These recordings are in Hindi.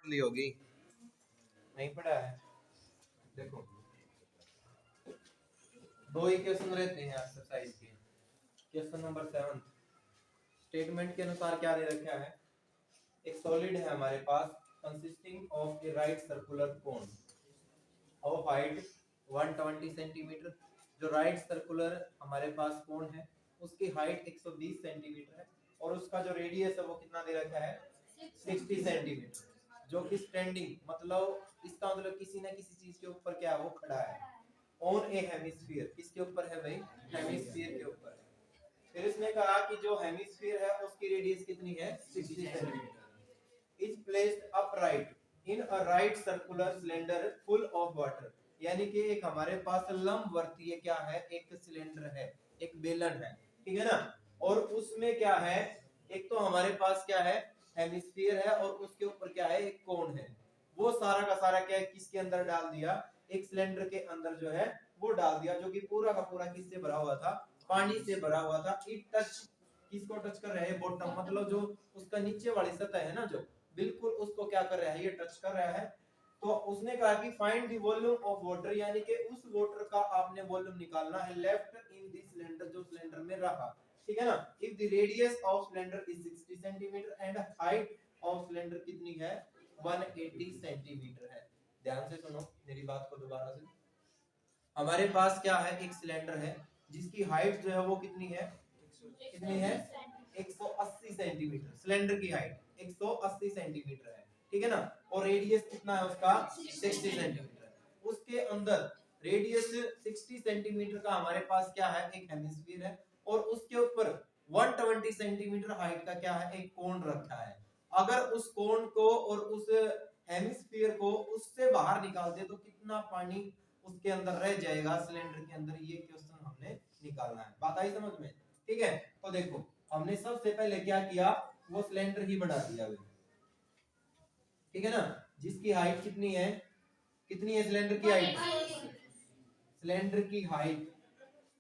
पतली होगी, नहीं पढ़ा है? देखो दो ही क्वेश्चन रहते हैं एक्सरसाइज के। क्वेश्चन नंबर 7 स्टेटमेंट के अनुसार क्या दे रखा है, एक सॉलिड है हमारे पास consisting of a right circular cone of height 120 centimetre. जो राइट सर्कुलर हमारे पास कोन है उसकी हाइट 120 सेंटीमीटर है और उसका जो रेडियस है वो कितना दे रखा है 60 सेंटीमीटर, जो कि स्टैंडिंग मतलब इसका मतलब किसी ना किसी चीज के ऊपर क्या है वो खड़ा है, ऑन ए हेमिस्फीयर। किसके ऊपर है भाई, हेमिस्फीयर के ऊपर है। फिर इसने कहा कि जो हेमिस्फीयर है उसकी रेडियस कितनी है 60 centimetre. Is placed upright in a right circular cylinder full of water. यानी कि एक हमारे पास लंबवर्तीय क्या है, एक सिलेंडर है, एक बेलन है, ठीक है ना। और उसमें क्या है, एक तो हमारे पास क्या है हेमिस्फीयर है और उसके ऊपर क्या है एक कोन है। वो सारा का सारा क्या है किसके अंदर डाल दिया, एक सिलेंडर के अंदर जो है वो डाल दिया, जो कि पूरा का पूरा किससे भरा हुआ था, पानी से भरा हुआ था। इट टच, किसको टच कर रहा है, बॉटम मतलब जो उसका नीचे वाली सतह है ना, जो बिल्कुल उसको क्या कर रहा है, ये टच कर रहा है। तो उसने कहा कि find the volume of water, यानी कि उस वाटर का आपने वॉल्यूम निकालना है लेफ्ट इन द सिलेंडर, जो सिलेंडर में रहा, ठीक है ना। If the radius of cylinder is 60 centimetre and height of cylinder कितनी है 180 सेंटीमीटर है। ध्यान से सुनो मेरी बात को दोबारा से। हमारे पास क्या है, एक सिलेंडर है जिसकी हाइट जो है वो कितनी है, कितनी है 180 सेंटीमीटर। सिलेंडर की हाइट 180 सेंटीमीटर है, ठीक है ना। और रेडियस कितना है उसका 60 सेंटीमीटर। उसके अंदर रेडियस 60 सेंटीमीटर का हमारे पास क्या है, एक हेमिस्फीयर है और उसके ऊपर 120 सेंटीमीटर हाइट का क्या है, एक कोन रखा है। अगर उस कोन को और उस हेमिस्फीयर को उससे बाहर निकाल दे तो कितना पानी उसके अंदर रह जाएगा सिलेंडर के अंदर, ये क्वेश्चन हमने निकालना है। बात आई समझ में, ठीक है। तो देखो हमने सबसे पहले क्या किया, वो सिलेंडर ही बना दिया, ठीक है ना। जिसकी हाइट कितनी है, कितनी है सिलेंडर की हाइट, सिलेंडर की हाइट,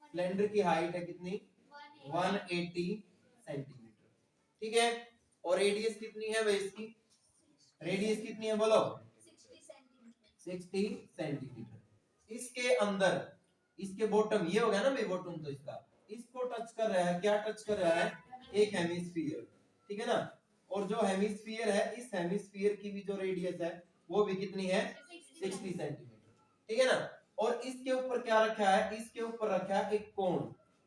सिलेंडर की हाइट है कितनी 180 सेंटीमीटर, ठीक है। और रेडियस कितनी है भाई इसकी, रेडियस कितनी है बोलो 60 सेंटीमीटर। इसके अंदर इसके बॉटम ये हो गया ना भाई बॉटम, तो इसका इसको टच कर रहा है, क्या टच कर रहा है, एक हेमिस्फीयर, ठीक है ना। और जो हेमिस्फीयर है इस हेमिस्फीयर की भी जो रेडियस है वो भी कितनी है 60 सेंटीमीटर, ठीक है ना। और इसके ऊपर क्या रखा है, इसके ऊपर रखा है एक कोण,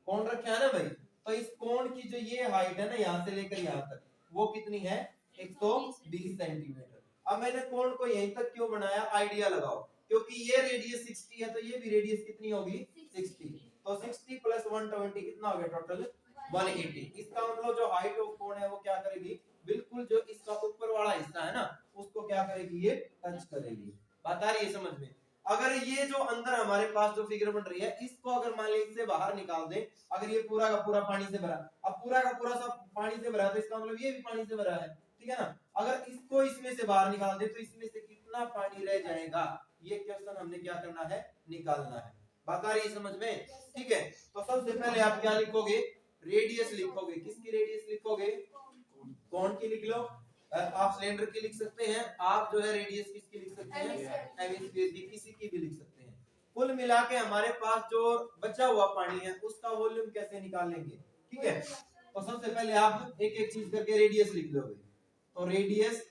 कोण रखा है ना भाई। तो इस कोण की जो ये हाइट है ना यहाँ से लेकर यहाँ तक वो कितनी है 120 सेंटीमीटर। अब मैंने कोण को यहीं तक क्यों बनाया, आइडिया लगाओ, क्योंकि ये रेडियस 60 है तो ये भी रेडियस कितनी होगी 60, तो 60 प्लस 120 कितना हो गया टोटल 180। इसका मतलब जो हाइट ऑफ कोण है वो क्या करेगी, बिल्कुल जो इसका ऊपर वाला हिस्सा है ना उसको क्या करेगी, ये टच करेगी। बात आ रही है समझ में। अगर ये जो अंदर हमारे पास जो फिगर बन रही है इसको अगर मान लीजिए इससे बाहर निकाल दे, अगर ये पूरा का पूरा पानी से भरा, अब पूरा का पूरा सब पानी से भरा तो इसका मतलब ये भी पानी से भरा है, ठीक है ना। अगर इसको इसमें से बाहर निकाल दे तो इसमें से कितना पानी रह जाएगा, ये क्वेश्चन हमने क्या करना है, निकालना है। बात आ रही है समझ में, ठीक है। तो सबसे पहले आप क्या लिखोगे, रेडियस लिखोगे, किसकी रेडियस लिखोगे, कोण की लिख लो। आप सिलेंडर की लिख सकते हैं, आप जो है रेडियस किसकी लिख सकते हैं, हेमिस्फीयर की, किसी की भी लिख सकते हैं। कुल मिला के हमारे पास जो बचा हुआ पानी है उसका वॉल्यूम कैसे निकालेंगे, ठीक है। तो सबसे पहले आप एक एक चीज करके रेडियस लिख लोगे। तो रेडियस,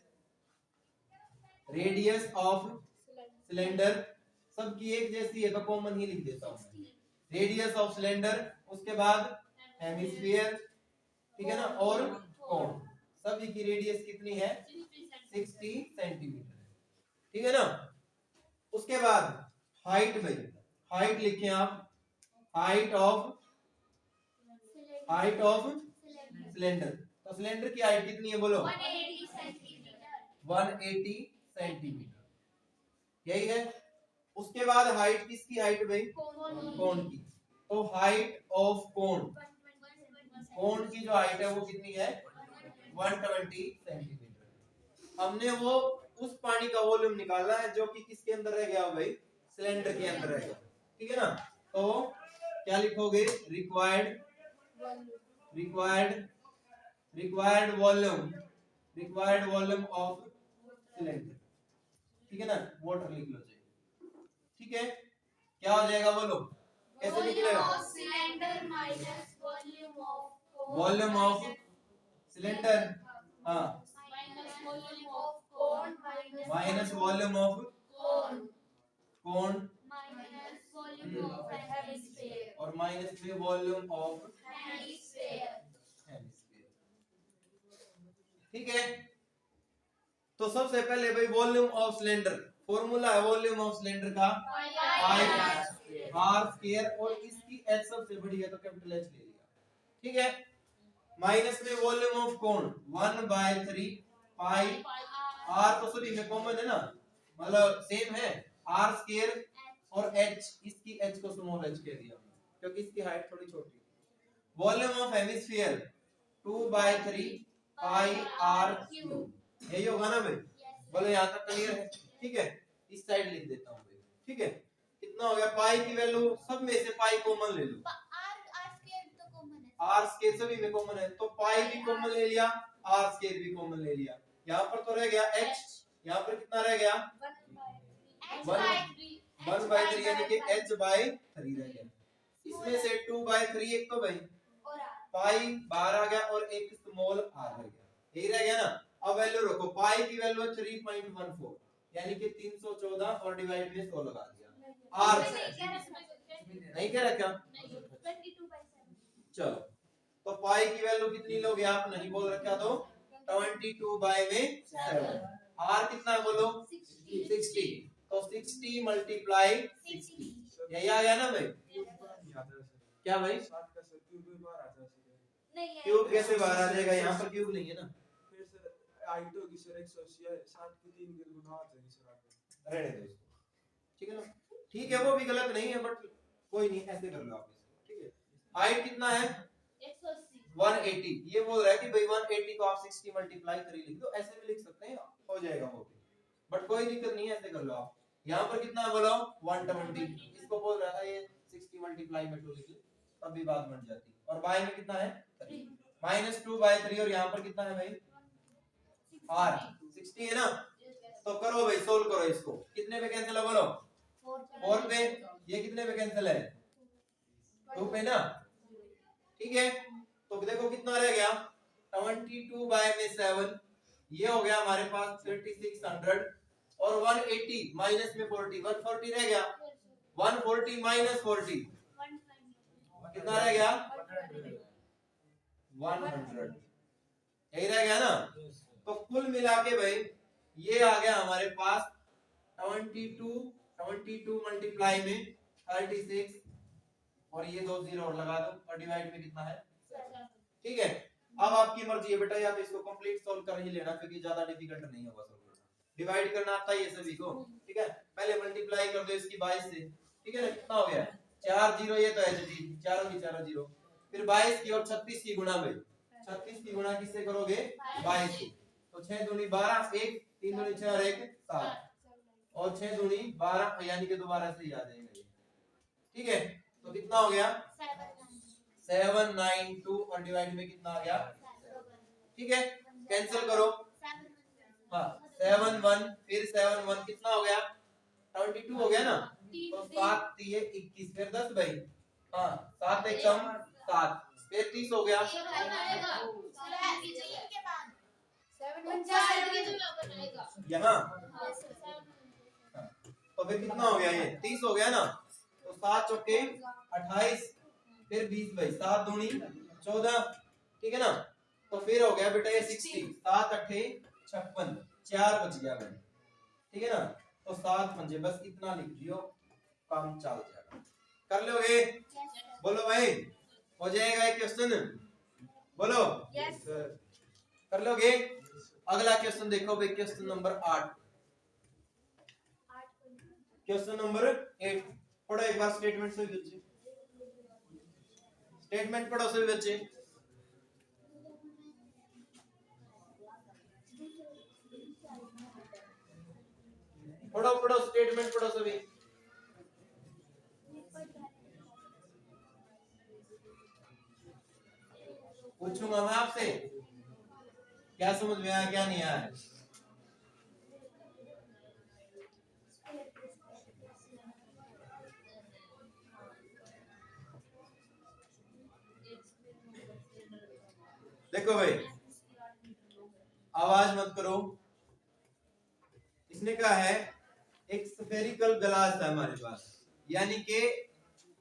रेडियस ऑफ सिलेंडर सबकी एक जैसी है तो कॉमन ही लिख देता हूं, रेडियस ऑफ सिलेंडर, उसके बाद हेमिस्फीयर, ठीक है ना, और कोण, सभी की रेडियस कितनी है 60 सेंटीमीटर, ठीक है ना। उसके बाद हाइट में, हाइट लिखें आप, height of, height of cylinder, तो सिलेंडर की हाइट कितनी है बोलो 180 सेंटीमीटर, यही है। उसके बाद हाइट किसकी हाइट भाई, कोण की, तो हाइट ऑफ कोण, कोण की जो हाइट है वो कितनी है 120 सेंटीमीटर। हमने वो उस पानी का वॉल्यूम निकालना है जो कि किसके अंदर रह गया भाई, सिलेंडर के अंदर रह गया, ठीक है ना। तो क्या लिखोगे, required, required, required volume, required volume of cylinder, ठीक है ना, वाटर लिख लो जी, ठीक है। क्या हो जाएगा बोलो, कैसे निकलेगा, वॉल्यूम ऑफ सिलेंडर, हाँ, माइनस वॉल्यूम ऑफ कोन, और माइनस में वॉल्यूम ऑफ हेमिस्फीयर, ठीक है। तो सबसे पहले भाई वॉल्यूम ऑफ सिलेंडर, फॉर्मूला है वॉल्यूम ऑफ सिलेंडर का पाई आर स्क्वायर, और इसकी एच सबसे बड़ी है तो कैपिटल एच ले लिया, ठीक है। माइनस में volume of cone 1/3 pi r, तो सभी में कॉमन है ना, मतलब सेम है, आर स्क्वायर और एच, इसकी एच को स्मॉल एच कह दिया क्योंकि इसकी हाइट थोड़ी छोटी है। Volume of hemisphere 2/3 pi r cube, यही होगा ना भाई, बोलो यहाँ तक क्लियर है, ठीक है। इस साइड लिख देता हूँ भाई, ठीक है। कितना हो गया, पाई की वैल्यू सब में से पाई कॉमन ले लो, आर स्क्वायर सभी में कॉमन है तो पाई भी कॉमन ले लिया, आर स्क्वायर भी कॉमन ले लिया, यहाँ पर तो रह गया h, यहाँ पर कितना रह गया 1/3 यानी कि h/3 रह गया, इसमें से 2/3 एक तो भाई पाई बाहर आ गया और एक स्मॉल r रह गया, यही रह गया ना। अब वैल्यू रखो, पाई की वैल्यू 3.14 यानी कि 314 और डिवाइड में 100 लगा दिया, r नहीं क्या रखा, चलो तो पाई की वैल्यू कितनी लोगे आप, नहीं बोल रखा तो 22/7, r कितना है बोलो 60, तो 60 मल्टीप्लाई 60, यही आ गया ना भाई, क्या भाई क्यूब कैसे बाहर आ जाएगा, यहाँ पर क्यूब नहीं है ना, रहने दो इसको, ठीक है ना, ठीक है वो भी गलत नहीं है बट कोई नहीं, ऐसे कर लो आप इसको, ठीक है। हाइट कितना है 180, ये बोल रहा है कि भाई 180 को आप 60 मल्टीप्लाई करी लिख दो, ऐसे भी लिख सकते हैं, हो जाएगा वो भी, बट कोई दिक्कत नहीं है, ऐसे कर लो आप। यहाँ पर कितना है बोलो 120, इसको बोल रहा था ये 60 मल्टीप्लाई में 2 लिख लो तब भी बात बन जाती, और बाय में कितना है 3 -2/3, और यहाँ पर कितना है भाई r 60 है ना, तो करो भाई सोल्व करो इसको, कितने पे कैंसिल है बोलो 4 पे, ये कितने पे कैंसिल है 2 पे ना, ठीक है। तो देखो कितना रह गया 22/7, ये हो गया हमारे पास 3600, और 180 माइनस में 40, 140 रह गया, 140 माइनस 40 कितना रह गया 100, यही रह गया ना। तो कुल मिला के भाई ये आ गया हमारे पास 22 मल्टीप्लाई में 36, और ये 2 जीरो और लगा दो, और डिवाइड में कितना है, ठीक है। अब आपकी मर्जी है बेटा, या तो इसको कंप्लीट सोल्व कर ही लेना क्योंकि ज्यादा डिफिकल्ट नहीं होगा सोल्व करना, डिवाइड करना आता है ये सभी को, ठीक है। पहले मल्टीप्लाई कर दो इसकी 22 से, ठीक है ना, कितना हो गया 4 जीरो, ये तो है जी, चारों की चारों जीरो, फिर 22 की और 36 की गुणा में, 36 की गुणा किससे करोगे 22 से, तो 6 दूनी 12, 1 3 दूनी 6 और 1 7, और 6 दूनी 12 यानी कि दोबारा से ही आ जाएगा, ठीक है। तो कितना हो गया 792, और डिवाइड में कितना आ गया, ठीक है, कैंसिल करो, हाँ 7 1, फिर 7 1 कितना हो गया 22 हो गया ना, तो 7 3 21, फिर 10 भाई, हाँ 7 1 7, फिर 30 हो गया, यहाँ तो फिर कितना हो गया ये 30 हो गया ना, तो 7 चौके 28, फिर 20 भाई, 7 दूनी 14, ठीक है ना, तो फिर हो गया बेटा ये 60, 7 8 56, 4 बच गया भाई, ठीक है ना, तो 7 पंजे, बस इतना लिख दियो काम चल जाएगा, कर लोगे बोलो भाई, हो जाएगा एक क्वेश्चन, बोलो यस सर, कर लोगे। अगला क्वेश्चन देखो भाई, क्वेश्चन नंबर 8, क्वेश्चन नंबर 8 पढ़ो एक बार स्टेटमेंट से बच्चे, स्टेटमेंट पढ़ो सभी बच्चे, पढ़ो स्टेटमेंट पढ़ो सभी, पूछूंगा मैं आपसे क्या समझ में आया क्या नहीं आया, देखो भाई, आवाज मत करो। इसने कहा है एक स्फेरिकल ग्लास है हमारे पास, यानी कि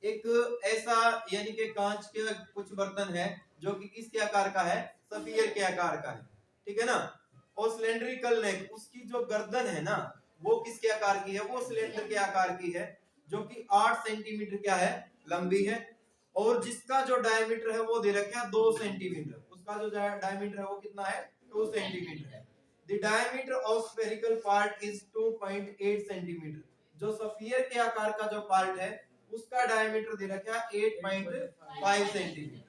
एक ऐसा, यानी कि कांच के कुछ बर्तन है जो कि किसके आकार का है, स्फीयर के आकार का है, ठीक है ना। और सिलेंड्रिकल नेक, उसकी जो गर्दन है ना वो किसके आकार की है, वो सिलेंडर के आकार की है, जो कि 8 सेंटीमीटर क्या है, लंबी है। और जिसका जो डायमीटर है वो दे रखा है 2 सेंटीमीटर, उसका जो डायमीटर है वो कितना है, 2 सेंटीमीटर है। The diameter of spherical part is 2.8 centimetre. जो स्फीयर के आकार का जो पार्ट है उसका डायमीटर दे रखा है 8.5 सेंटीमीटर।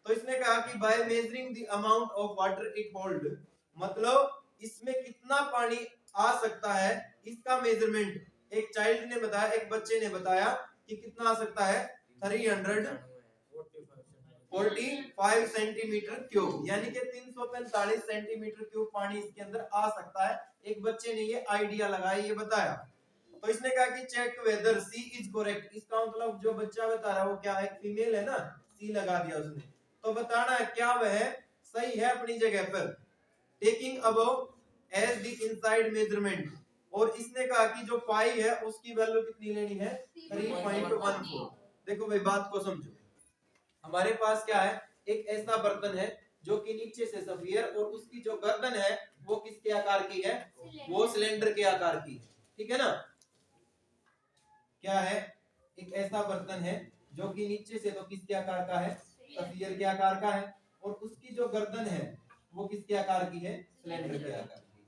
तो इसने कहा कि by measuring the amount of water it hold, मतलब इसमें कितना पानी आ सकता है, इसका मेजरमेंट एक चाइल्ड ने बताया, एक बच्चे ने बताया कि कितना आ सकता है, 345 सेंटीमीटर क्यूब, यानी कि 345 सेंटीमीटर क्यूब पानी इसके अंदर आ सकता है। एक बच्चे ने ये आइडिया लगाया, ये बताया। तो इसने कहा कि check whether c is correct, इसका मतलब जो बच्चा बता रहा है वो क्या है, फीमेल है ना, सी लगा दिया उसने, तो बताना है क्या वह सही है अपनी जगह पर। Taking above as the inside measurement, और इसने कहा कि जो पाई है उसकी वैल्यू कितनी लेनी है, 3.14। देखो भाई बात को समझो, हमारे पास क्या है, एक ऐसा बर्तन है जो कि नीचे से स्फीयर, और उसकी जो गर्दन है वो किसके आकार की है, वो सिलेंडर के आकार की है, ठीक है ना। क्या है, एक ऐसा बर्तन है जो कि नीचे से तो किसके आकार का है, स्फीयर के आकार का है, और उसकी जो गर्दन है वो किसके आकार की है, सिलेंडर के आकार की,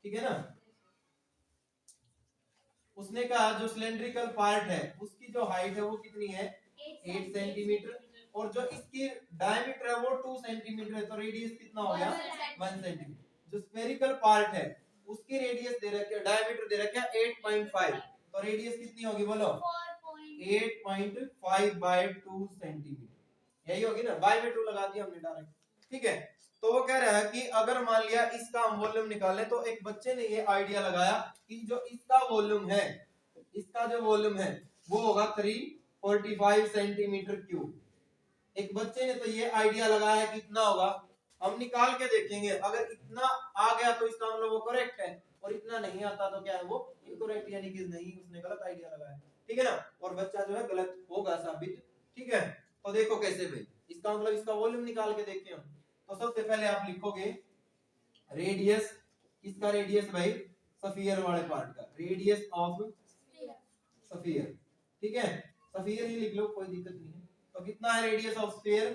ठीक है ना। उसने कहा जो सिलेंड्रिकल पार्ट है उसकी जो हाइट है वो कितनी है, 8 सेंटीमीटर, और जो इसकी डायमीटर है वो 2 सेंटीमीटर है, तो रेडियस कितना हो गया, 1 सेंटीमीटर। जो स्फेरिकल पार्ट है उसकी रेडियस दे रखी है, डायमीटर दे रखा है 8.5, तो रेडियस कितनी होगी बोलो, 8.5 बाय 2 सेंटीमीटर, यही होगी ना, बाय में 2 लगा दिया हमने डायरेक्ट, ठीक है। तो वो कह रहा है कि अगर मान लिया इसका हम वॉल्यूम निकालें, तो एक बच्चे ने ये आइडिया लगाया कि जो इसका वॉल्यूम है, इसका जो वॉल्यूम है वो होगा 345 सेंटीमीटर क्यूब। एक बच्चे ने तो ये आइडिया लगाया है कितना होगा, हम निकाल के देखेंगे, अगर इतना आ गया तो इसका मतलब वो करेक्ट है, और इतना नहीं आता तो क्या है, वो इनकरेक्ट, यानी कि नहीं, उसने गलत आइडिया लगाया, ठीक है ना, और बच्चा जो है गलत होगा साबित, ठीक है। तो देखो कैसे भाई, इसका मतलब इसका वॉल्यूम निकाल के देखते हैं। तो सबसे पहले आप लिखोगे रेडियस, किसका रेडियस भाई, स्फीयर वाले पार्ट का, रेडियस ऑफ स्फीयर, ठीक है, स्फीयर ही लिख लो, कोई दिक्कत नहीं है। तो कितना है radius of sphere,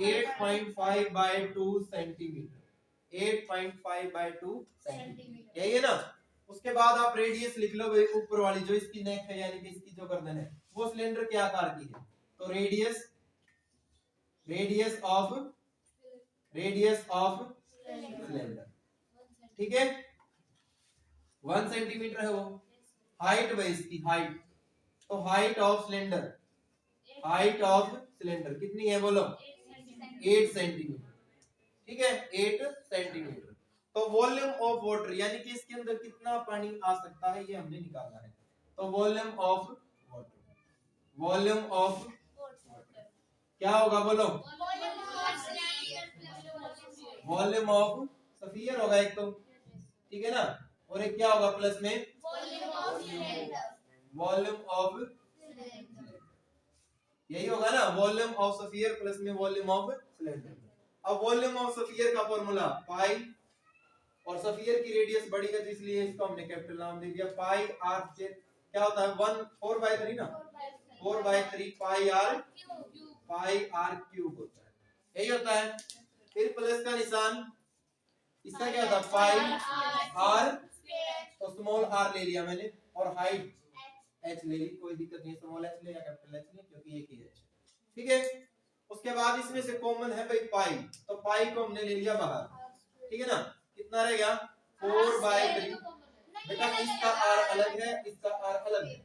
8.5 by 2 centimetre, 8.5 by 2 centimetre, यही है ना। उसके बाद आप रेडियस लिख लो भाई, ऊपर वाली जो इसकी नेक है, यानी कि इसकी जो गर्दन है वो सिलेंडर के आकार की है, तो रेडियस, रेडियस ऑफ सिलेंडर, ठीक है, 1 सेंटीमीटर है वो। हाइट भाई इसकी हाइट, तो height of cylinder, height of cylinder कितनी है बोलो, 8 सेंटीमीटर, ठीक है, 8 सेंटीमीटर। तो वॉल्यूम ऑफ वाटर, यानी कि इसके अंदर कितना पानी आ सकता है, ये हमने निकालना है। तो volume of water, volume of क्या होगा बोलो, वॉल्यूम ऑफ स्फीयर होगा एक तो, ठीक है ना, और एक क्या होगा प्लस में, वॉल्यूम ऑफ, यही होगा ना, वॉल्यूम ऑफ स्फीयर प्लस में वॉल्यूम ऑफ सिलेंडर। अब वॉल्यूम ऑफ स्फीयर का फॉर्मूला पाई, और स्फीयर की रेडियस बड़ी है तो इसलिए इसको हमने कैपिटल नाम दे दिया, पाई आर, क्या होता है 4/3 ना, 4/3 पाई आर क्यूब होता है, यही होता है। फिर प्लस का निशान, इसका क्या होता है, पाई आर, तो स्मॉल आर ले लिया मैंने, और हाइट एच ले ली, कोई दिक्कत नहीं, स्मॉल एच ले या कैपिटल एच ले, क्योंकि एक ही है, ठीक है। उसके बाद इसमें से कॉमन है भाई पाई, तो पाई को हमने ले लिया बाहर, ठीक है ना, कितना रह गया 4/3, बेटा इसका आर अलग है, इसका आर अलग है,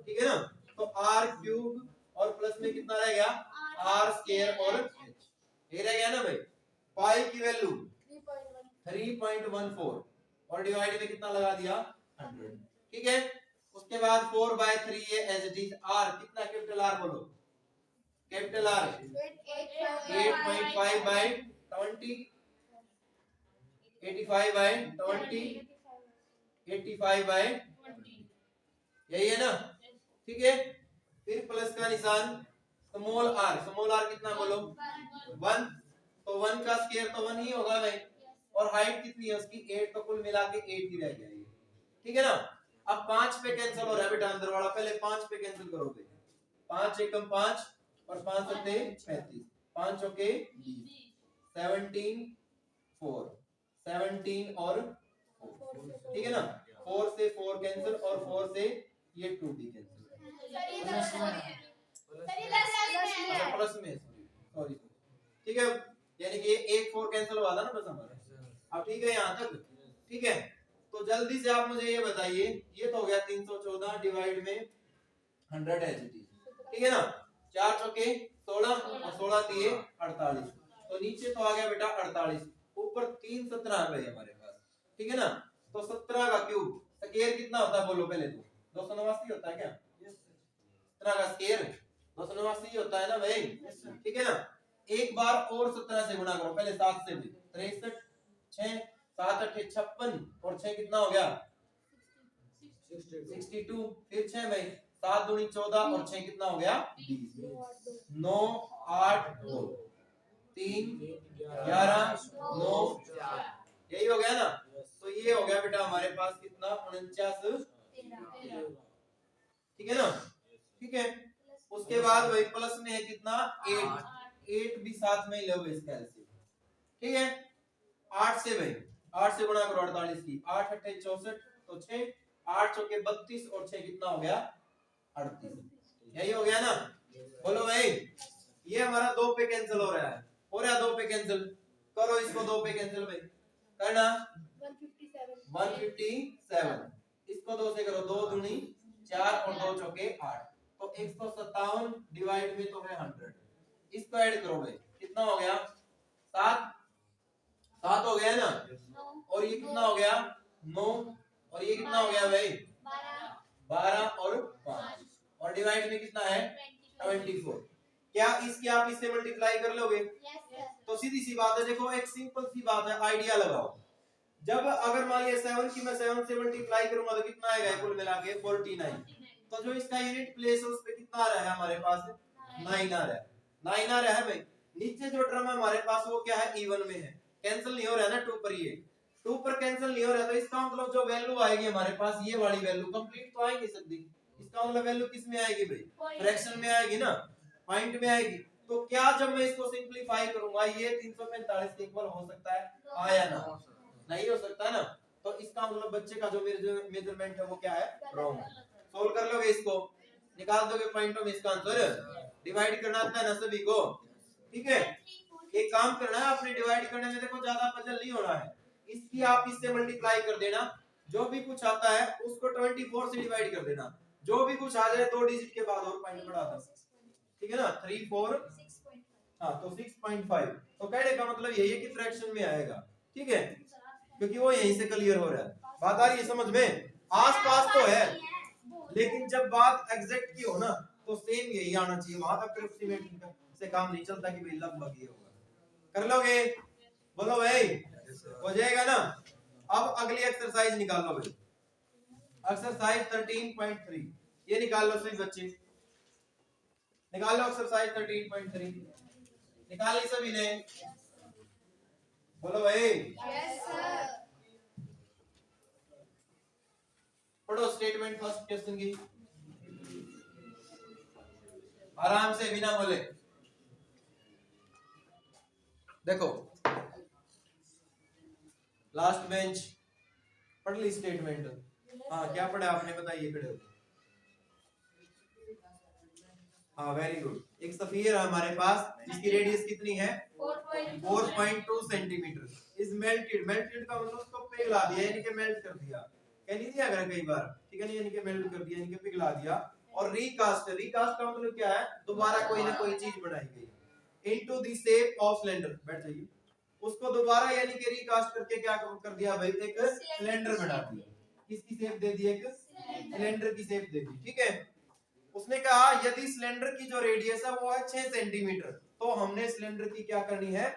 ठीक है ना, तो आर क्यूब और प्लस में कितना रह गया, आर स्क्वायर और एच, ये रह गया ना भाई। पाई की वैल्यू 3.14 और डिवाइड में कितना लगा दिया 100, ठीक है। उसके बाद 4/3 ये एज इट इज, आर कितना, कैपिटल आर बोलो, capital r 8.5 by 20 85 by 20 85 by 20, यही है ना, ठीक है। फिर प्लस का निशान, स्मॉल आर कितना बोलो 1, तो 1 का स्क्वायर तो 1 ही होगा भाई, और हाइट कितनी है उसकी 8, तो कुल मिला के 8 ही रह जाएगी, ठीक है ना। अब 5 पे कैंसिल हो रहा है बेटा अंदर वाला, पहले 5 पे कैंसिल करोगे, 5 एकम 5 और 5 सत्ते 35, 5 चौके 20, 17 4, 17 और 4, ठीक है ना। 4 से 4 कैंसिल और 4 से ये 2 भी कैंसिल, प्लस में सॉरी, ठीक है, यानी कि एक 4 कैंसिल हुआ था ना बस हमारा। अब ठीक है यहाँ तक, ठीक है। तो जल्दी से आप मुझे ये बताइए, ये तो हो गया 314 डिवाइड में 100 एचटी, ठीक है ना। 4 चौके 16 और 16 दिए 48, तो नीचे तो आ गया बेटा 48, ऊपर 3 17 है हमारे पास, ठीक है ना। तो 17 का क्यूब स्क्वायर कितना होता है बोलो पहले, तो 289 होता है क्या, 17 का स्क्वायर 289 होता है ना भाई, ठीक है ना। एक बार और 17 से गुणा करो, पहले 7 से भी, 63 6 7 8 56 और 6 कितना हो गया 62, फिर 6 भाई 7 दूनी 14 और 6 कितना हो गया 20, 9 8 2 3 11 9 4, यही हो गया ना। तो ये हो गया बेटा हमारे पास कितना 49, ठीक है ना, ठीक है। उसके बाद वही प्लस में है कितना 8 भी साथ में ही लोगे इसका एलसीएम, ठीक है। 8 से भाई 8 से गुणा करो 48 की, 8 8 64 तो 6, 8 चौके 32 और 6 कितना हो गया 38, यही हो गया ना। बोलो भाई, ये हमारा 2 पे कैंसिल हो रहा है, हो रहा है 2 पे कैंसिल, करो इसको 2 पे कैंसिल भाई, करना 157, इसको 2 से करो, 2 दूनी 4 और 2 चौके 8, तो 157 डिवाइड में तो है 100, इसको ऐड करो भाई, कितना हो गया 7 हो गया ना, और ये कितना हो गया 9, और ये कितना हो गया भाई 12 और 5, और डिवाइड में कितना है 24। क्या इसकी आप इससे मल्टीप्लाई कर लोगे? तो सीधी सी बात है, देखो एक सिंपल सी बात है, आइडिया लगाओ। जब अगर मान लिया 7 की मैं 7 से मल्टीप्लाई करूंगा तो कितना आएगा कुल मिला के 49, तो जो इसका यूनिट प्लेस है उस पे कितना आ रहा है हमारे पास 9 आ रहा है, 9 आ रहा है भाई। नीचे जो टर्म है हमारे पास वो क्या है इवन में है, कैंसिल नहीं हो रहा है ना 2 पर, ये 2 पर कैंसिल नहीं हो रहा है, तो इसका मतलब जो वैल्यू आएगी हमारे पास ये वाली वैल्यू कंप्लीट तो आ ही नहीं सकती, इसका मतलब वैल्यू किस में आएगी भाई फ्रैक्शन में आएगी ना, पॉइंट में आएगी। तो क्या जब मैं इसको सिंपलीफाई करूंगा ये 345 के इक्वल हो सकता है आया ना, नहीं हो सकता ना, तो इसका मतलब बच्चे का जो मेजरमेंट है वो क्या है रॉन्ग। सोल्व कर लोगे इसको, निकाल दोगे पॉइंटों में इसका आंसर, डिवाइड करना आता है ना सभी को, ठीक है। एक काम करना है, अपने डिवाइड करने में देखो ज्यादा पजल नहीं होना है, इसकी आप इससे मल्टीप्लाई कर देना, जो भी कुछ आता है उसको 24 से डिवाइड कर देना, जो भी कुछ आ जाए 2 डिजिट के बाद और पॉइंट बढ़ा दो, ठीक है ना 3 4 हाँ तो 6.5, तो कहने का मतलब यही है कि फ्रैक्शन में आएगा, ठीक है, क्योंकि वो यहीं से क्लियर हो रहा है। बात आ रही है समझ में, आस पास तो है लेकिन जब बात एग्जैक्ट की हो ना तो सेम यही आना चाहिए, वहां अप्रोक्सीमेट से काम नहीं चलता कि भाई लगभग ये होगा। कर लोगे? बोलो भाई हो जाएगा ना। अब अगली एक्सरसाइज निकाल लो भाई, एक्सरसाइज 13.3, ये निकाल लो सभी बच्चे, निकाल लो एक्सरसाइज 13.3, निकाल ली सभी ने? बोलो भाई यस सर। पढ़ो स्टेटमेंट फर्स्ट क्वेश्चन की, आराम से बिना बोले। देखो लास्ट बेंच पढ़ ली स्टेटमेंट, हाँ क्या पढ़ा आपने बताइए खड़े हो। हाँ वेरी गुड, एक स्फीयर है हमारे पास जिसकी रेडियस कितनी है 4.2 सेंटीमीटर इज मेल्टेड, मेल्टेड का मतलब उसको पिघला दिया यानी कि मेल्ट कर दिया, कह नहीं दिया अगर कई बार, ठीक है नहीं, यानी कि मेल्ट कर दिया यानी कि पिघला दिया। और रीकास्ट, रीकास्ट का मतलब क्या है दोबारा कोई ना कोई चीज बनाई गई into the shape of cylinder, बैठ जाइए, उसको दोबारा यानी कि रीकास्ट करके क्या कर दिया भाई एक सिलेंडर बना दिया, किसकी शेप दे दी एक सिलेंडर की शेप दे दी, ठीक है। उसने कहा यदि सिलेंडर की जो रेडियस है वो है 6 सेंटीमीटर, तो हमने सिलेंडर की क्या करनी है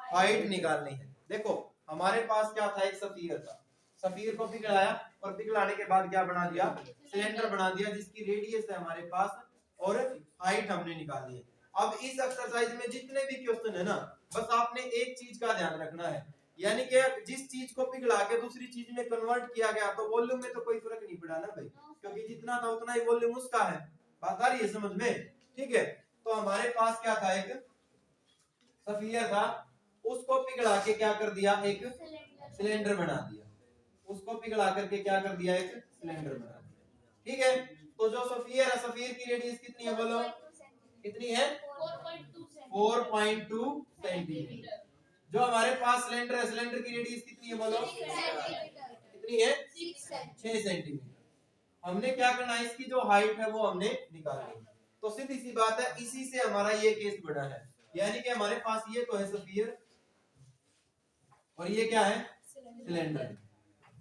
हाइट निकालनी है। देखो हमारे पास क्या था, एक सफीर था, सफीर को पिघलाया और पिघलाने के बाद क्या बना दिया, सिलेंडर बना दिया जिसकी रेडियस है हमारे पास और हाइट हमने निकाली है। अब इस एक्सरसाइज में जितने भी क्वेश्चन है ना, बस आपने एक चीज का ध्यान रखना है, यानी कि जिस चीज को पिघला के दूसरी चीज में कन्वर्ट किया गया तो वॉल्यूम में तो कोई फर्क नहीं पड़ा ना भाई, क्योंकि जितना था उतना ही वॉल्यूम उसका है। बात आ रही है समझ में? ठीक है, तो हमारे पास क्या था, एक सफियर था, उसको पिघला के क्या कर दिया, एक सिलेंडर बना दिया। उसको पिघला करके क्या कर दिया, एक सिलेंडर बना दिया। ठीक है, तो जो सफियर है, सफियर की रेडियस कितनी है बोलो, कितनी है, 4.2 सेंटीमीटर। जो हमारे पास सिलेंडर है, सिलेंडर की रेडियस कितनी है बोलो, कितनी है, 6 सेंटीमीटर। हमने क्या करना है, इसकी जो हाइट है वो हमने निकालनी है। तो सीधी सी बात है, इसी से हमारा ये केस बना है, यानी कि हमारे पास ये तो है सफियर और ये क्या है, सिलेंडर।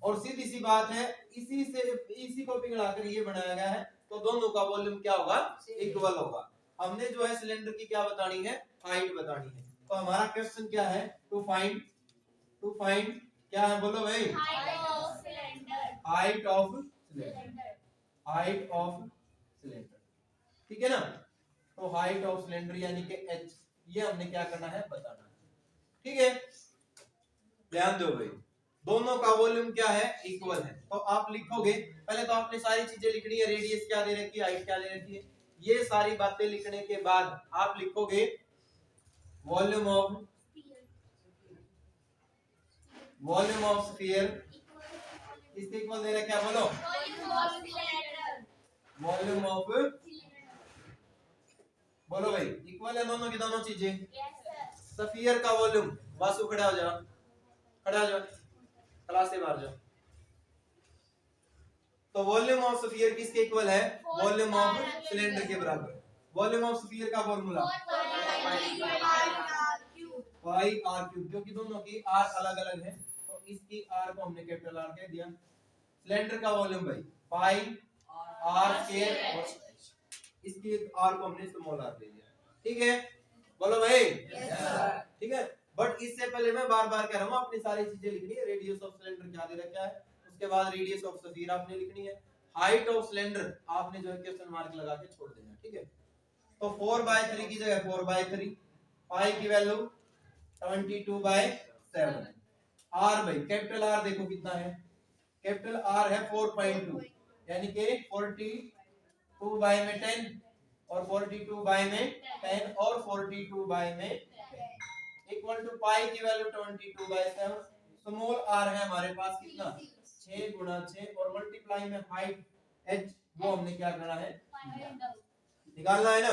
और सीधी सी बात है, इसी से इसी को पिघलाकर ये बनाया गया है, तो दोनों का वॉल्यूम क्या होगा, इक्वल होगा। हमने जो है सिलेंडर की क्या बतानी है, हाइट बतानी है। तो हमारा क्वेश्चन क्या है, टू फाइंड क्या है बोलो भाई, height of cylinder, height of cylinder. ठीक है ना, तो हाइट ऑफ सिलेंडर यानी कि h, ये हमने क्या करना है, बताना है। ठीक है, ध्यान दो भाई, दोनों का वॉल्यूम क्या है, इक्वल है। तो आप लिखोगे, पहले तो आपने सारी चीजें लिखनी है, रेडियस क्या दे रखी है, हाइट क्या दे रखी है, ये सारी बातें लिखने के बाद आप लिखोगे वॉल्यूम ऑफ स्फीयर, इसके इक्वल दे रखा है, बोलो वॉल्यूम ऑफ, बोलो भाई, इक्वल है दोनों की दोनों चीजें। स्फीयर का वॉल्यूम, वासु खड़ा हो जाओ, खड़ा हो जाओ, क्लास से बाहर जाओ। तो वॉल्यूम ऑफ स्फीयर किसके इक्वल है, वॉल्यूम ऑफ सिलेंडर के बराबर। वॉल्यूम ऑफ स्फीयर का फॉर्मूला पाई आर क्यूब, क्योंकि दोनों की आर अलग अलग है तो इसकी आर को हमने कैपिटल आर कह दिया। सिलेंडर का वॉल्यूम भाई पाई आर स्क्वायर और इसकी आर को हमने स्मॉल आर दे दिया। ठीक है, बोलो भाई, ठीक है। बट इससे पहले मैं बार बार कह रहा हूँ, अपनी सारी चीजें लिखनी है। रेडियस ऑफ सिलेंडर क्या दे रखा है, उसके बाद रेडियस ऑफ स्फीयर आपने लिखनी है, हाइट ऑफ सिलेंडर आपने जो है क्वेश्चन मार्क लगा के छोड़ देना। ठीक है, तो 4/3 की जगह 4/3, पाई की वैल्यू 22/7। आर भाई कैपिटल आर देखो कितना है, कैपिटल आर है 4.2, यानी कि 42 बाय में 10 और 42 बाय में 10 और 42 बाय में इक्वल टू पाई की वैल्यू 22/7। स्मॉल आर है हमारे पास कितना, 6 गुणा 6 और मल्टीप्लाई में हाइट h, वो हमने क्या करना है, निकालना है ना।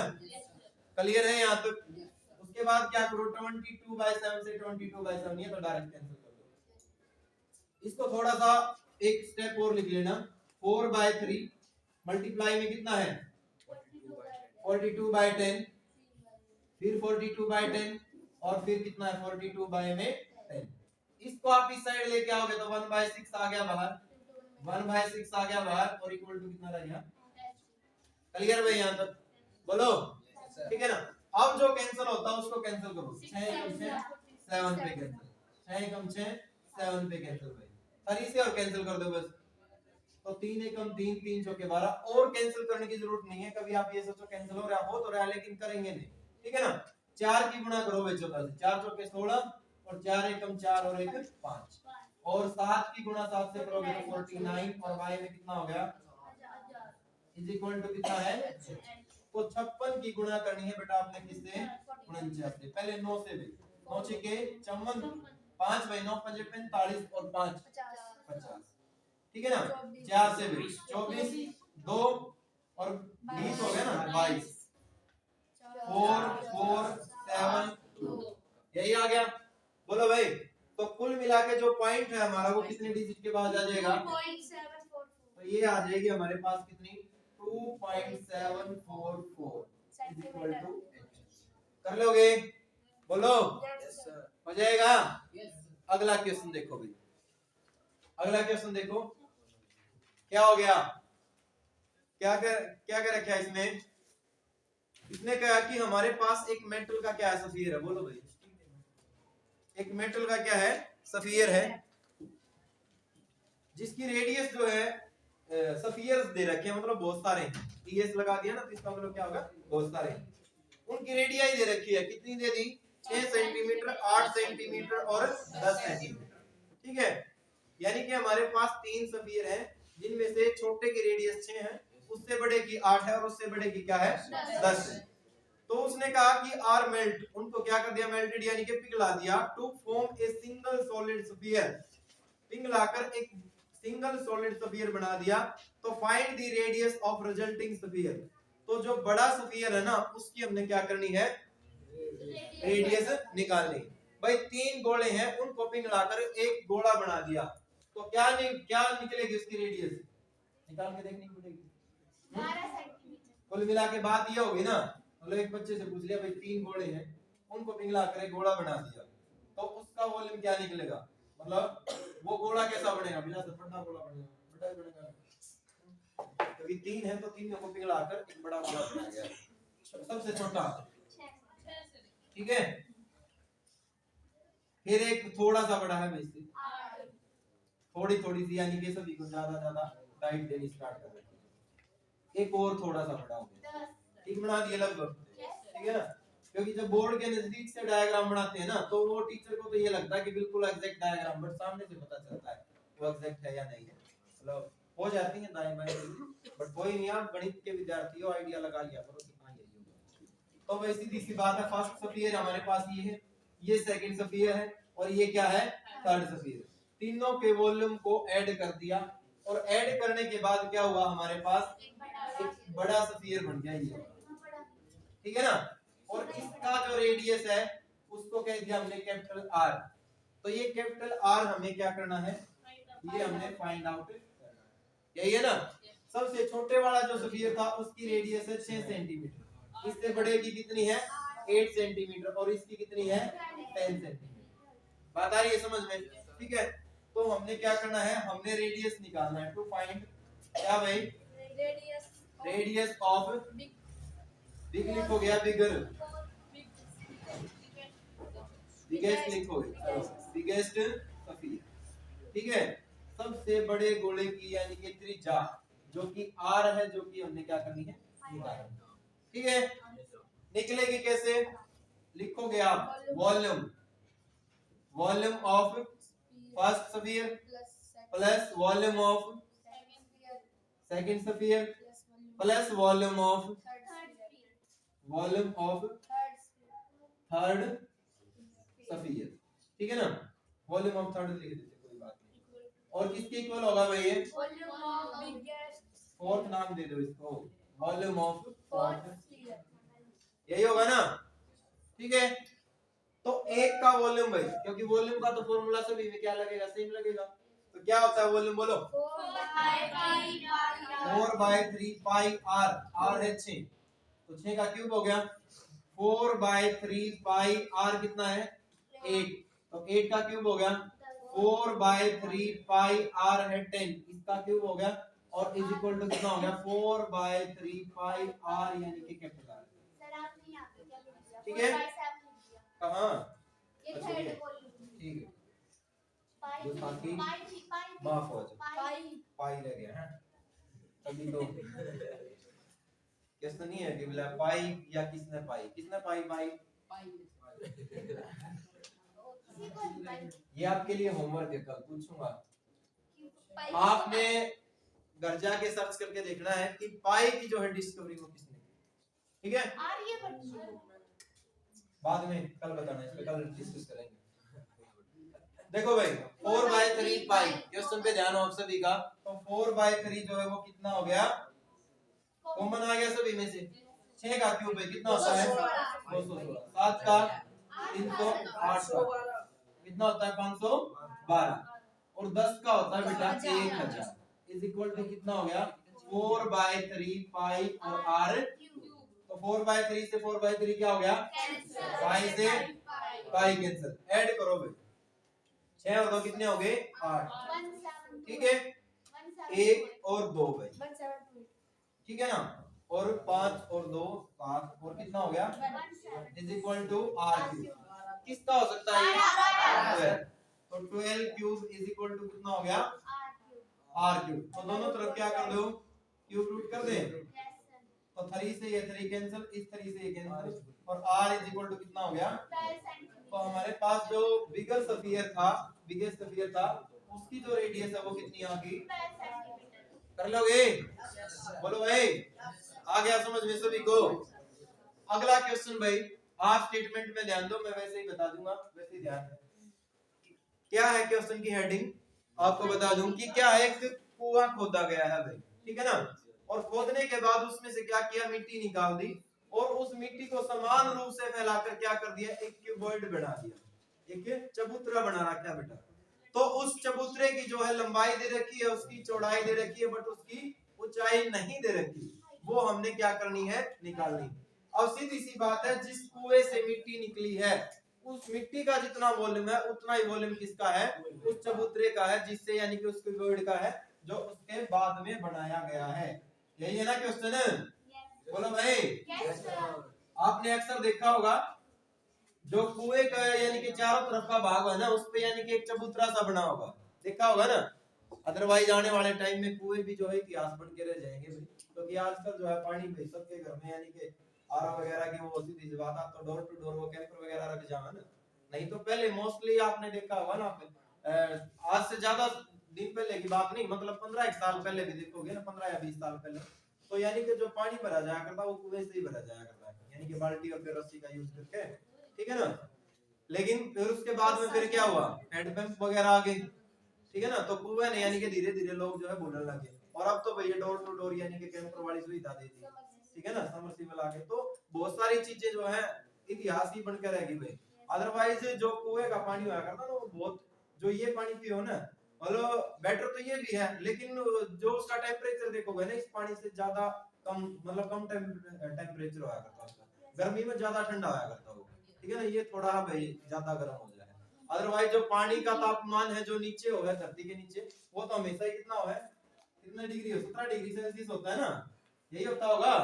क्लियर है यहाँ तक? उसके बाद क्या करो, 22/7 से 22/7 ये तो डायरेक्ट कैंसिल कर दो। इसको थोड़ा सा एक स्टेप और लिख लेना, 4/3 मल्टीप्लाई में कितना है 42/10, फिर 42/10 और फिर कितना है 42 बाय में 10। इसको आप इस साइड लेके आओगे तो 1/6 आ गया बाहर, 1/6 आ गया बाहर और इक्वल टू कितना रह गया। क्लियर भाई यहाँ तक? बोलो ठीक है ना। अब जो कैंसिल होता है उसको कैंसिल करो, 6 एकम 6 7 पे कैंसिल, 6 एकम 6 7 पे कैंसिल भाई, सारी से और कैंसिल कर दो बस। तो 3 एकम 3 3 चौके 12 और कैंसिल करने की जरूरत नहीं है। कभी आप ये सोचो कैंसिल हो रहा हो तो रहा, लेकिन करेंगे नहीं। ठीक है ना, 4 की गुणा करो भाई 14 से, 4 चौके 16 और 4 एकम 4 और 1 5 और 7 की गुणा 7 से करोगे तो 49 और y में कितना हो गया इज इक्वल टू कितना है। तो 56 की गुणा करनी है बेटा आपने किससे, 49 से। पहले 9 से भी, 9 के 54, 5 बाई 9 5 45 और 5 50। ठीक है ना, 4 से भी 24 2 और 20 हो गया ना 22, 4 4 7 2 यही आ गया। बोलो भाई, तो कुल मिला के जो पॉइंट है हमारा वो कितने डिजिट के बाद आ जाएगा, तो ये आ जाएगी हमारे पास कितनी 2.744 इज इक्वल टू कर लोगे। बोलो हो जाएगा। अगला क्वेश्चन देखो भाई, अगला क्वेश्चन देखो क्या हो गया, क्या कर रखा है इसमें। इसने कहा कि हमारे पास एक मेटल का क्या है, सफीर है। बोलो भाई एक मेटल का क्या है, सफियर है, जिसकी रेडियस जो है सफियर्स दे रखे हैं, मतलब बहुत सारे टीएस लगा दिया ना, तो इसका मतलब क्या होगा, बहुत सारे। उनकी रेडियाई दे रखी है, कितनी दे दी, 6 सेंटीमीटर, 8 सेंटीमीटर और 10 सेंटीमीटर। ठीक है, यानी कि हमारे पास 3 सफियर हैं, जिनमें से छोटे की रेडियस 6 है, उससे बड़े की 8 है और उससे बड़े की क्या है, 10 है। तो उसने कहा कि आर मेल्ट, उनको क्या कर दिया, मेल्टेड यानी कि पिघला दिया, to form a single solid sphere, पिघलाकर एक सिंगल सॉलिड स्फीयर बना दिया। तो find the radius of resulting sphere, तो जो बड़ा स्फीयर है ना, उसकी हमने क्या करनी है, रेडियस निकालनी। भाई 3 गोले हैं, उनको पिघलाकर एक गोला बना दिया, तो क्या निकलेगी उसकी रेडियस, निकाल के देखनी पड़ेगी। 12 सेंटीमीटर। कुल मिला के बात ये होगी ना, मतलब एक बच्चे से पूछ लिया भाई 3 गोले हैं, उनको पिघलाकर एक गोला बना दिया, तो उसका वॉल्यूम क्या निकलेगा, मतलब वो गोला कैसा बनेगा, बिना से बड़ा गोला बनेगा, बड़ा ही बनेगा, क्योंकि 3 है तो तीनों को पिघलाकर एक बड़ा गोला बनाया गया, सबसे छोटा। ठीक है, फिर एक थोड़ा सा बड़ा है भाई, थोड़ी थोड़ी सी, यानी कि सभी को ज्यादा ज्यादा डाइट देनी स्टार्ट कर रहे हैं। एक और थोड़ा सा बड़ा हो गया, ठीक बना दिया लगभग, ठीक है ना, क्योंकि जब बोर्ड के नजदीक से डायग्राम बनाते हैं ना, तो वो टीचर को तो ये लगता है कि बिल्कुल एग्जैक्ट डायग्राम, बट सामने से पता चलता है वो एग्जैक्ट है या नहीं है, मतलब हो जाती है दाएं बाएं, बट कोई नहीं, आप गणित के विद्यार्थी हो, आइडिया लगा लिया करो कि हाँ यही होगा। तो वैसी सीधी सी बात है, फर्स्ट सफियर हमारे पास ये है, ये सेकंड सफियर है, और ये क्या है, थर्ड सफियर। तीनों के वॉल्यूम को ऐड कर दिया, और ऐड करने के बाद क्या हुआ, हमारे पास एक बड़ा सफियर बन गया ये, ठीक है ना। और इसका जो रेडियस है उसको कह दिया हमने कैपिटल आर। तो ये कैपिटल आर हमें क्या करना है, ये हमने फाइंड आउट करना है, यही है ना। सबसे छोटे वाला जो सफियर था उसकी रेडियस है 6 सेंटीमीटर, इससे बड़े की कितनी है, 8 सेंटीमीटर, और इसकी कितनी है, 10 सेंटीमीटर। बात आ रही है समझ में, ठीक है। तो हमने क्या करना है, हमने रेडियस निकालना है, टू फाइंड क्या भाई, रेडियस ऑफ बिग लिखो गया, बिगर, बिगेस्ट लिखो, बिगेस्ट सफियर, ठीक है। सबसे बड़े गोले की यानी कि त्रिज्या जो कि आर है, जो कि हमने क्या करनी है, निकालना, ठीक है। निकलेगी कैसे, लिखोगे आप, volume, volume of first sphere plus volume of second sphere plus volume of third sphere, ठीक है ना। वॉल्यूम ऑफ थर्ड लिख देते, कोई बात नहीं। और किसके इक्वल होगा भाई ये, फोर्थ नाम दे दो इसको, वॉल्यूम ऑफ फोर्थ, यही होगा ना, ठीक है। तो एक का वॉल्यूम भाई, क्योंकि वॉल्यूम का तो फॉर्मूला सभी में क्या लगेगा, सेम लगेगा, तो क्या होता है वॉल्यूम, बोलो 4/3 पाई आर, आर है 6, तो 6 का क्यूब हो गया, 4/3 पाई आर कितना है 8, तो 8 का क्यूब हो गया, 4/3 पाई आर है 10, इसका क्यूब हो गया, और इज इक्वल टू कितना हो गया, 4/3 पाई आर यानी कि कैपिटल आर, ठीक है। कहाँ, ठीक है, जो साथी माफ हो जाए, पाई रह गया है, अभी तो कैसे नहीं है कि बोला पाई, या किसने पाई, किसने पाई, पाई ये आपके लिए होमवर्क है, कल पूछूंगा, आपने घर जाके सर्च करके देखना है कि पाई की जो है डिस्कवरी वो किसने की, ठीक है। बाद में कल बताना, इस पे कल डिस्कस करेंगे। देखो भाई 4/3 पाई, क्वेश्चन पे ध्यान हो आप सभी का, तो 4/3 जो है वो कितना हो गया, कॉमन आ गया सभी में से, 6 का क्यूब है कितना होता है 216, 7 का 308 का कितना होता है 512, और 10 का होता है बेटा 1000, इज इक्वल टू कितना हो गया 4/3 पाई और आर, तो 4/3 से 4/3 क्या हो गया, पाई से पाई कैंसिल, ऐड करो भाई, 6 और 2 कितने हो गए 8, ठीक है, 1 और 2 भाई, ठीक है ना, और 5 और 2 7, और कितना हो गया, is equal to r cube, किसका हो सकता है ये? 12। तो 12 क्यूब इज इक्वल टू कितना हो गया? R cube। r cube. तो दोनों तरफ क्या कर दो? क्यूब रूट कर दे। Yes sir। तो 3 से ये 3 कैंसिल, इस 3 से ये कैंसिल, और r इज इक्वल टू कितना हो गया? 12 सेंटीमीटर। तो हमारे पास जो बिगर स्फीयर था, बिगेस्ट स्फीयर था, उसकी जो रेडियस है वो कितनी आ गई? 12 सेंटीमीटर। कर लोगे? बोलो भाई, आ गया समझ में सभी को? अगला क्वेश्चन भाई, आप स्टेटमेंट में ध्यान दो, मैं वैसे ही बता दूंगा, वैसे ही ध्यान है। क्या है क्वेश्चन की हेडिंग? आपको बता दूं कि क्या है, एक कुआं खोदा गया है भाई, ठीक है ना, और खोदने के बाद उसमें से क्या किया? मिट्टी निकाल दी, और उस मिट्टी को समान रूप से फैलाकर क्या कर दिया? एक क्यूबॉइड बना दिया, एक चबूतरा बना रखा है बेटा। तो उस चबूतरे की जो है लंबाई दे रखी है, उसकी चौड़ाई दे रखी है, बट उसकी ऊंचाई नहीं दे रखी, वो हमने क्या करनी है? निकालनी। अब सीधी सी बात है, जिस कुएं से मिट्टी निकली है, उस मिट्टी का जितना वॉल्यूम है उतना ही वॉल्यूम किसका है? उस चबूतरे का है, जिससे यानी कि उस क्यूबॉइड का है, जो उसके बाद में बनाया गया है। यही है ना क्वेश्चन? बोलो भाई। Yes sir। आपने अक्सर देखा होगा, जो कुएं का यानी कि चारों तरफ का भाग है ना, उस पे यानी कि एक चबूतरा सा बना होगा, देखा होगा ना। अदरवाइज आने वाले टाइम में कुएं भी जो है इतिहास बन के रह जाएंगे भाई, क्योंकि आजकल जो है पानी भाई सबके घर में यानी कि आरा वगैरह की वो सीधी सी बात, तो डोर टू डोर वो कैंपर वगैरह रख जाओ ना। नहीं तो पहले मोस्टली आपने देखा होगा ना, आज से ज्यादा दिन पहले की बात नहीं, मतलब 15 एक साल पहले भी देखोगे ना, 15 या 20 साल पहले, तो यानी कि जो पानी भरा जाया करता वो कुएं से ही भरा जाया करता है, यानी कि बाल्टी और फिर रस्सी का यूज करके, ठीक है ना। लेकिन फिर उसके बाद में फिर क्या हुआ? हैंडपंप वगैरह आ गए, ठीक है ना, तो कुएं ने यानी कि धीरे धीरे लोग जो है बोलने लगे, और अब तो भैया डोर टू डोर यानी कि कैंपर वाली सुविधा दे दी, ठीक है ना, सबमर्सिबल आ गए, तो बहुत सारी चीजें जो है इतिहास ही बनकर रहेगी भाई। अदरवाइज जो कुएं का पानी हुआ करता ना, वो बहुत, जो ये पानी पियो ना, मतलब बेटर तो ये भी है, लेकिन जो उसका टेम्परेचर देखोगे ना, इस पानी से ज्यादा कम, मतलब कम टेम्परेचर हुआ करता है, गर्मी में ज्यादा ठंडा हुआ करता है, ठीक है ना, ये थोड़ा भाई ज्यादा गर्म हो जाए। अदरवाइज जो पानी का तापमान है जो नीचे हो है, धरती के नीचे, वो तो हमेशा ही कितना हो है? कितने डिग्री हो? 17 डिग्री सेल्सियस होता है ना, यही होता होगा।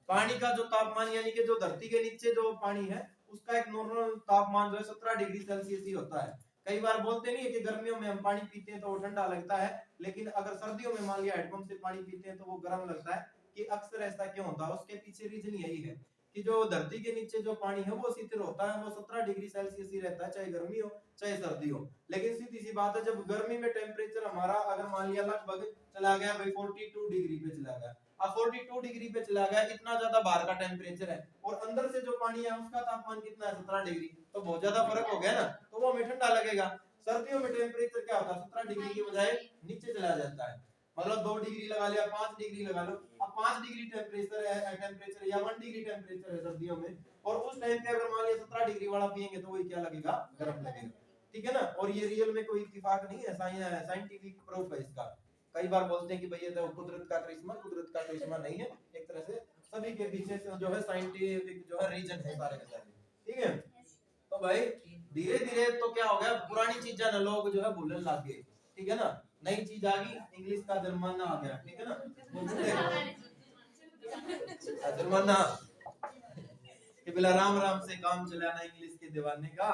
पानी का जो तापमान यानी कि जो धरती के नीचे जो पानी है, उसका एक नॉर्मल तापमान जो है 17 डिग्री सेल्सियस ही होता है। कई बार बोलते नहीं है कि गर्मियों में हम पानी पीते हैं तो वो ठंडा लगता है, लेकिन अगर सर्दियों में मान लिया हैंडपंप से पानी पीते हैं तो वो गर्म लगता है। कि अक्सर ऐसा क्यों होता है? उसके पीछे रीजन यही है कि जो धरती के नीचे जो पानी है वो शीतल होता है, वो 17 डिग्री सेल्सियस ही रहता है, चाहे गर्मी हो चाहे सर्दी हो। लेकिन सीधी सी बात है, जब गर्मी में टेम्परेचर हमारा अगर मान लिया लगभग चला गया भाई 42 डिग्री पे चला गया, अब 42 डिग्री पे चला गया, इतना ज्यादा बाहर का टेम्परेचर है, और अंदर से जो पानी है उसका तापमान कितना है? 17 डिग्री, तो बहुत ज्यादा फर्क हो गया ना, तो वो हमें ठंडा लगेगा। सर्दियों में टेम्परेचर क्या होता है? 17 डिग्री की बजाय नीचे चला जाता है, मतलब 2 डिग्री लगा लिया, 5 डिग्री लगा लो। अब 5 डिग्री टेम्परेचर या 1 डिग्री टेम्परेचर है सर्दियों में, और उस टाइम पे अगर मान लिया 17 डिग्री वाला पियेंगे तो वही क्या लगेगा? गर्म लगेगा, ठीक है ना। और ये रियल में कोई इत्तेफाक नहीं है, साइंटिफिक प्रूफ है इसका। कई बार बोलते हैं कि भैया तो कुदरत का करिश्मा नहीं है, एक तरह से सभी के पीछे से जो है साइंटिफिक जो है रीजन है सारे के सारे, ठीक है। तो भाई धीरे धीरे तो क्या हो गया, पुरानी चीजें ना लोग जो है भूलने लग गए, ठीक है ना, नई चीज आ गई, इंग्लिश का जमाना आ गया, ठीक है ना, जमाना कि बिला राम राम से काम चलाना इंग्लिश के दीवाने का,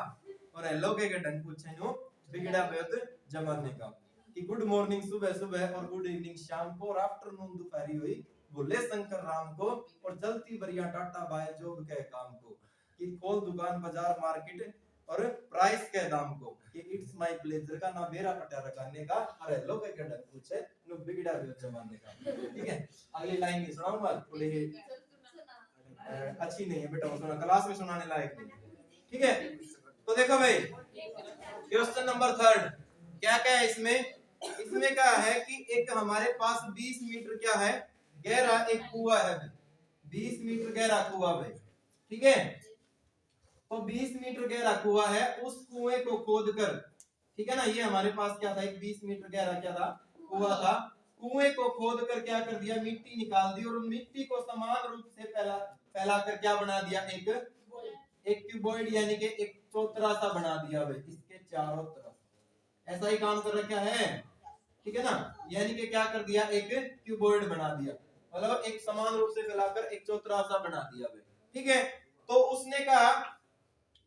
और हेलो के ढंग पूछे नो बिगड़ा बेहद जमाने का, कि गुड मॉर्निंग सुबह सुबह और गुड इवनिंग शाम को, और आफ्टरनून दोपहरी हुई बोले शंकर राम को, और चलती बढ़िया टाटा बाय जोग के काम को, कि खोल दुकान बाजार मार्केट और प्राइस के दाम को, कि इट्स माय प्लेजर का ना मेरा पटा रखाने का, अरे लोग के ढंग पूछे नो बिगड़ा बेहद जमाने का, ठीक है। अगली लाइन नहीं सुनाऊंगा, थोड़ी अच्छी नहीं है बेटा, वो सुना क्लास में सुनाने लायक नहीं, ठीक है। तो देखो भाई क्वेश्चन नंबर 3 क्या क्या है इसमें क्या है कि एक हमारे पास 20 मीटर क्या है गहरा एक कुआं है, 20 मीटर गहरा कुआं भाई, ठीक है। तो 20 मीटर गहरा कुआं है, उस कुएं को खोदकर, ठीक है ना, ये हमारे पास क्या था? एक 20 मीटर गहरा क्या था? कुआं था। कुएं को खोदकर क्या कर दिया? मिट्टी निकाल दी, और मिट्टी को समान रूप से फैला कर क्या बना दिया? एक क्यूबॉइड यानी कि एक चौतरा सा बना दिया भाई, इसके चारों तरफ ऐसा ही काम कर रखा है, ठीक है ना, यानी कि क्या कर दिया? एक क्यूबॉइड बना दिया, मतलब एक समान रूप से फैलाकर एक चौतरा सा बना दिया भाई, ठीक है। तो उसने कहा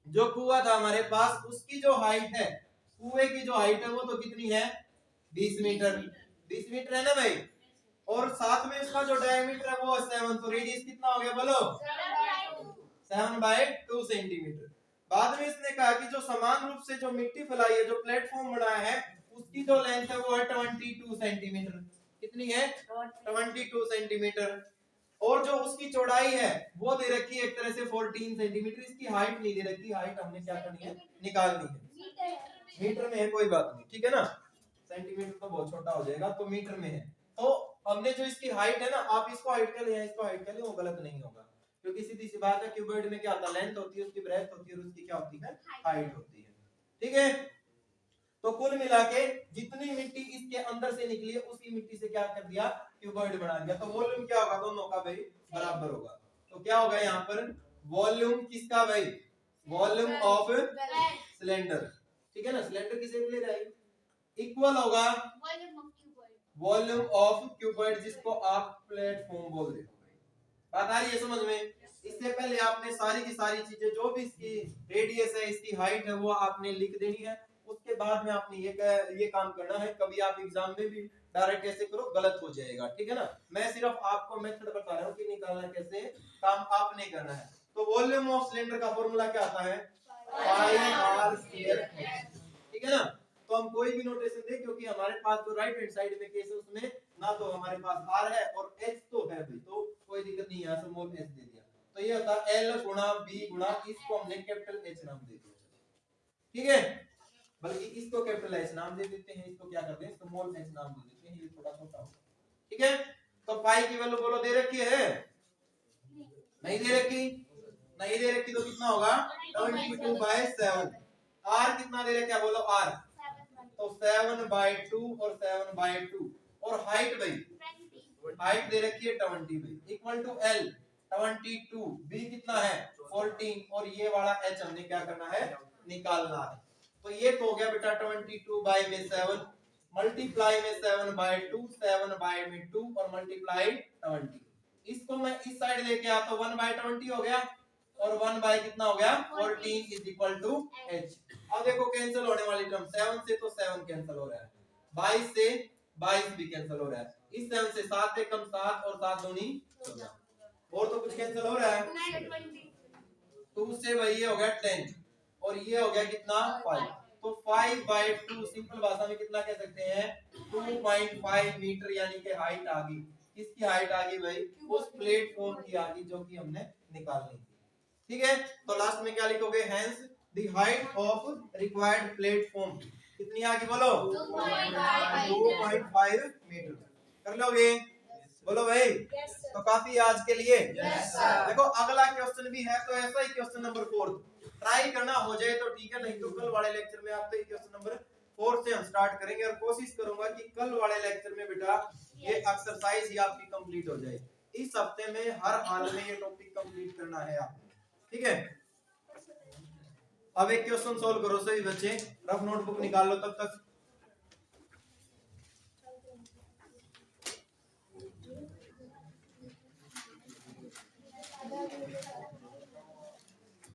जो कुआं था हमारे पास उसकी जो हाइट है, कुएं की जो हाइट है वो तो कितनी है 20 मीटर, 20 मीटर है ना भाई, और साथ में उसका जो डायमीटर है वो 7, तो रेडियस कितना हो गया बोलो 7/2 सेंटीमीटर। बाद में इसने कहा कि जो समान रूप से जो मिट्टी फैलाई है, जो प्लेटफॉर्म बनाया है, उसकी जो लेंथ है वो है 22 सेंटीमीटर। कितनी है 22 सेंटीमीटर। और जो उसकी चौड़ाई है वो दे रखी है एक तरह से 14 सेंटीमीटर। इसकी हाइट नहीं दे रखी, हाइट हमने क्या करनी है निकालनी है। मीटर में है कोई बात नहीं, ठीक है ना, सेंटीमीटर तो बहुत छोटा हो जाएगा, तो मीटर में है। तो हमने जो इसकी हाइट है ना, आप इसको हाइट कर ले इसको हाइट कर ले, वो गलत नहीं होगा, क्योंकि सीधी सी बात है क्यूबॉइड में क्या होता है, लेंथ होती है, उसकी ब्रेड्थ होती है, और उसकी क्या होती है हाइट होती है, ठीक है। तो कुल मिला के जितनी मिट्टी इसके अंदर से निकली है उसी मिट्टी से क्या कर दिया क्यूबॉइड बना दिया। तो वॉल्यूम क्या होगा दोनों का भाई बराबर होगा। तो क्या होगा यहाँ पर वॉल्यूम किसका भाई, वॉल्यूम ऑफ सिलेंडर, ठीक है ना, सिलेंडर किसे ले रहा है, इक्वल होगा वॉल्यूम ऑफ क्यूबॉइड, जिसको आप प्लेटफॉर्म बोल रहे हो। बात आ रही है समझ में। इससे पहले आपने सारी की सारी चीजें जो भी इसकी रेडियस है, इसकी हाइट है, वो आपने लिख देनी है। उसके बाद में आपने ये काम करना है। कभी आप एग्जाम में भी डायरेक्ट ऐसे करो गलत हो जाएगा, ठीक है ना। मैं सिर्फ आपको मेथड बता रहा हूँ कि निकालना कैसे, काम आपने करना है। तो वॉल्यूम ऑफ सिलेंडर का फॉर्मूला क्या आता है πr², ठीक है ना। तो हम कोई भी नोटेशन दे, क्योंकि हमारे पास जो राइट हैंड साइड में केस है उसमें ना तो हमारे पास r है और h तो है भाई, तो कोई दिक्कत नहीं है, स्मॉल h दे दिया। तो ये होता है l गुणा b गुणा, इसको हमने कैपिटल H नाम दे दिया, ठीक है। बल्कि इसको कैपिटल H नाम दे देते हैं, इसको क्या करते हैं स्मॉल h नाम दे देते हैं, ये थोड़ा छोटा होगा, ठीक है। तो पाई की वैल्यू बोलो दे रखी है, नहीं दे रखी, नहीं दे रखी तो कितना होगा 22/7। r कितना दे रखा है बोलो r, तो 7/2 और 7/2। और हाइट भाई, हाइट दे रखी है 20 भाई, इक्वल टू l 22, b कितना है 14, और ये वाला h हमने क्या करना है निकालना है। तो ये तो हो गया बेटा 22/7 मल्टीप्लाई में 7/2, 7/2 और मल्टीप्लाई 20। इसको मैं इस साइड लेके आता हूं 1/20 हो गया, और 1 बाय कितना हो गया 14 इज इक्वल टू h। अब देखो कैंसिल होने वाली टर्म, 7 से तो 7 कैंसिल हो रहा है, 22 से 22 भी कैंसिल हो रहा है, इस 7 से 7 से कम 7 और 7 दूनी 14, और तो कुछ कैंसिल हो रहा है 2 से भाई ये हो गया 10 और ये हो गया कितना 5, तो 5/2 सिंपल भाषा में कितना कह सकते हैं 2.5 मीटर, यानी कि हाइट आ गई। किसकी हाइट आ गई भाई, उस प्लेटफॉर्म की आ गई जो कि हमने निकालनी थी, ठीक है। तो लास्ट में क्या लिखोगे, hence the height of required platform कितनी आ गई बोलो 2.5 मीटर। कर लोगे बोलो भाई, तो काफी आज के लिए। देखो अगला क्वेश्चन भी है, तो ऐसा ही क्वेश्चन नंबर 4 ट्राई करना, हो जाए तो ठीक है, नहीं तो कल वाले लेक्चर में आपसे क्वेश्चन नंबर 4 से हम स्टार्ट करेंगे, और कोशिश करूंगा कि कल वाले लेक्चर में बेटा ये एक्सरसाइज ही आपकी कंप्लीट हो जाए। इस हफ्ते में हर हाल में ये टॉपिक कंप्लीट करना है आपको, ठीक है। अब एक क्वेश्चन सॉल्व करो सभी बच्चे, रफ नोटबुक निकाल लो तब तक।